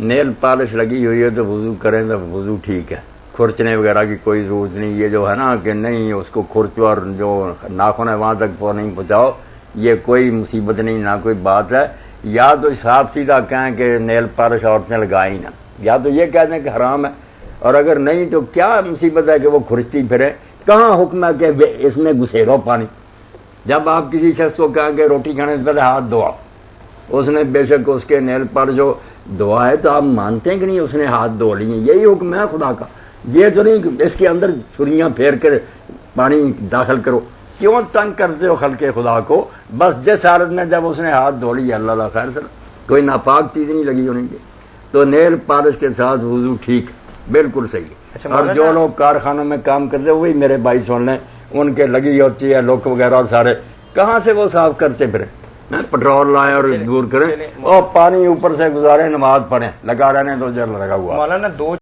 Nail polish لگی ہوئی ہے تو وضو کریں تو وضو ٹھیک ہے، کھرچنے وغیرہ کی کوئی ضرورت نہیں. یہ جو ہے نا کہ نہیں اس کو کھرچو اور جو ناخن ہے وہاں تک نہیں پہنچاؤ، یہ کوئی مصیبت نہیں، نہ کوئی بات ہے. یا تو صاف سیدھا کہیں کہ نیل پالش عورتیں لگائیں نہ، یا تو یہ کہہ دیں کہ حرام ہے، اور اگر نہیں تو کیا مصیبت ہے کہ وہ کھرچتی پھرے. کہاں حکم ہے کہ اس میں گھسیڑو پانی. جب آپ کسی شخص کو کہیں کہ روٹی کھانے سے پہلے ہاتھ دھوؤ، اس نے بے شک اس کے نیل پر جو دعا ہے تو آپ مانتے ہیں کہ نہیں اس نے ہاتھ دھو لیے. یہی حکم ہے خدا کا. یہ تو نہیں کہ اس کے اندر چھریاں پھیر کر پانی داخل کرو. کیوں تنگ کرتے ہو خلق خدا کو؟ بس جس حالت میں جب اس نے ہاتھ دھو لی اللہ اللہ خیر سر، کوئی ناپاک چیز نہیں لگی ہونی چاہیے. تو نیل پالش کے ساتھ وضو ٹھیک بالکل صحیح ہے. اور جو لوگ کارخانوں میں کام کرتے وہی میرے بھائی سن لیں، ان کے لگی ہوتی ہے لوک وغیرہ اور سارے، کہاں سے وہ صاف کرتے پھریں؟ پٹرول لائیں اور دور کریں اور پانی اوپر سے گزاریں، نماز پڑھیں، لگا رہنے تو جل لگا ہوا. مولانا دو